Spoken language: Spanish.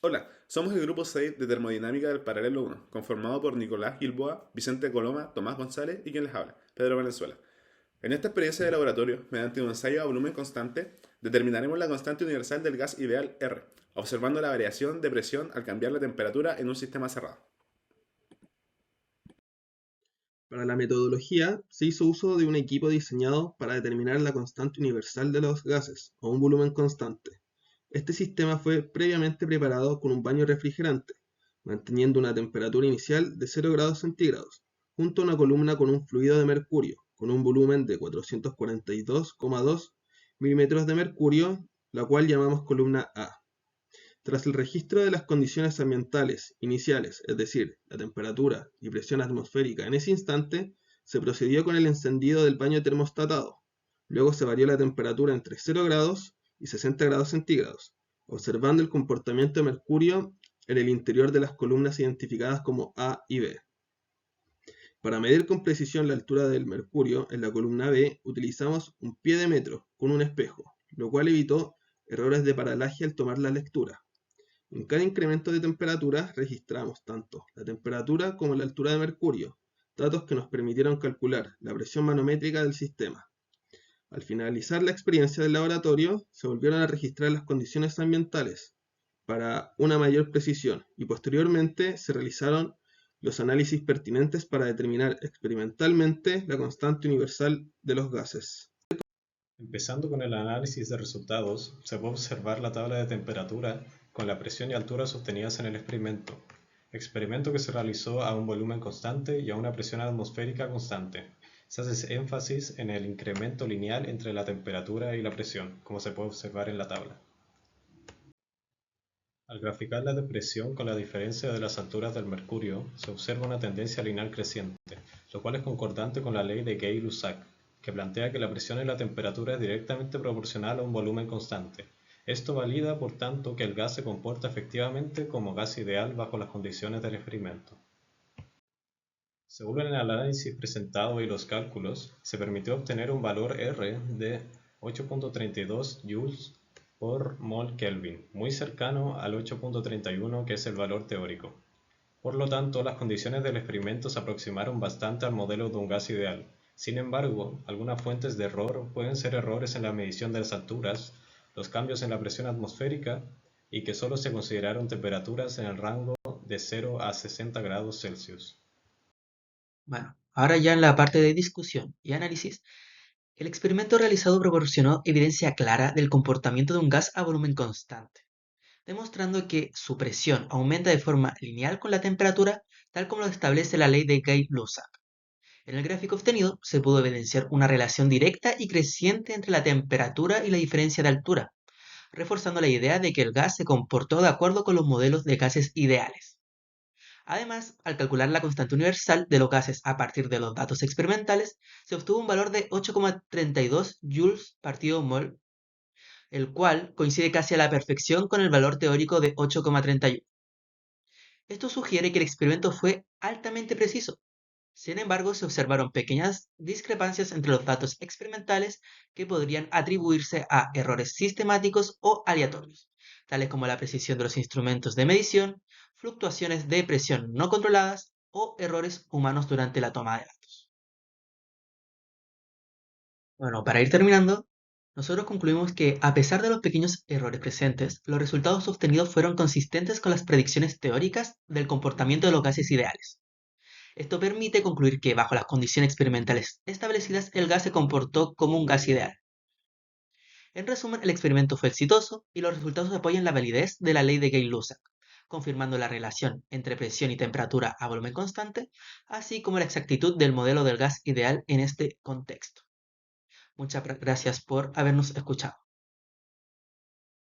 Hola, somos el grupo 6 de Termodinámica del Paralelo 1, conformado por Nicolás Gilboa, Vicente Coloma, Tomás González y quien les habla, Pedro Valenzuela. En esta experiencia de laboratorio, mediante un ensayo a volumen constante, determinaremos la constante universal del gas ideal R, observando la variación de presión al cambiar la temperatura en un sistema cerrado. Para la metodología, se hizo uso de un equipo diseñado para determinar la constante universal de los gases, o un volumen constante. Este sistema fue previamente preparado con un baño refrigerante, manteniendo una temperatura inicial de 0 grados centígrados, junto a una columna con un fluido de mercurio, con un volumen de 442,2 milímetros de mercurio, la cual llamamos columna A. Tras el registro de las condiciones ambientales iniciales, es decir, la temperatura y presión atmosférica en ese instante, se procedió con el encendido del baño termostatado. Luego se varió la temperatura entre 0 grados y 60 grados centígrados, observando el comportamiento de mercurio en el interior de las columnas identificadas como A y B. Para medir con precisión la altura del mercurio en la columna B, utilizamos un pie de metro con un espejo, lo cual evitó errores de paralaje al tomar la lectura. En cada incremento de temperatura registramos tanto la temperatura como la altura de mercurio, datos que nos permitieron calcular la presión manométrica del sistema. Al finalizar la experiencia del laboratorio, se volvieron a registrar las condiciones ambientales para una mayor precisión y posteriormente se realizaron los análisis pertinentes para determinar experimentalmente la constante universal de los gases. Empezando con el análisis de resultados, se puede observar la tabla de temperatura con la presión y alturas obtenidas en el experimento que se realizó a un volumen constante y a una presión atmosférica constante. Se hace énfasis en el incremento lineal entre la temperatura y la presión, como se puede observar en la tabla. Al graficar la depresión con la diferencia de las alturas del mercurio, se observa una tendencia lineal creciente, lo cual es concordante con la ley de Gay-Lussac, que plantea que la presión y la temperatura es directamente proporcional a un volumen constante. Esto valida, por tanto, que el gas se comporta efectivamente como gas ideal bajo las condiciones del experimento. Según el análisis presentado y los cálculos, se permitió obtener un valor R de 8.32 joules por mol Kelvin, muy cercano al 8.31 que es el valor teórico. Por lo tanto, las condiciones del experimento se aproximaron bastante al modelo de un gas ideal. Sin embargo, algunas fuentes de error pueden ser errores en la medición de las alturas, los cambios en la presión atmosférica y que solo se consideraron temperaturas en el rango de 0 a 60 grados Celsius. Bueno, ahora ya en la parte de discusión y análisis, el experimento realizado proporcionó evidencia clara del comportamiento de un gas a volumen constante, demostrando que su presión aumenta de forma lineal con la temperatura, tal como lo establece la ley de Gay-Lussac. En el gráfico obtenido se pudo evidenciar una relación directa y creciente entre la temperatura y la diferencia de altura, reforzando la idea de que el gas se comportó de acuerdo con los modelos de gases ideales. Además, al calcular la constante universal de los gases a partir de los datos experimentales, se obtuvo un valor de 8,32 joules partido mol, el cual coincide casi a la perfección con el valor teórico de 8,31. Esto sugiere que el experimento fue altamente preciso. Sin embargo, se observaron pequeñas discrepancias entre los datos experimentales que podrían atribuirse a errores sistemáticos o aleatorios, tales como la precisión de los instrumentos de medición, fluctuaciones de presión no controladas o errores humanos durante la toma de datos. Bueno, para ir terminando, nosotros concluimos que a pesar de los pequeños errores presentes, los resultados obtenidos fueron consistentes con las predicciones teóricas del comportamiento de los gases ideales. Esto permite concluir que bajo las condiciones experimentales establecidas el gas se comportó como un gas ideal. En resumen, el experimento fue exitoso y los resultados apoyan la validez de la ley de Gay-Lussac, confirmando la relación entre presión y temperatura a volumen constante, así como la exactitud del modelo del gas ideal en este contexto. Muchas gracias por habernos escuchado.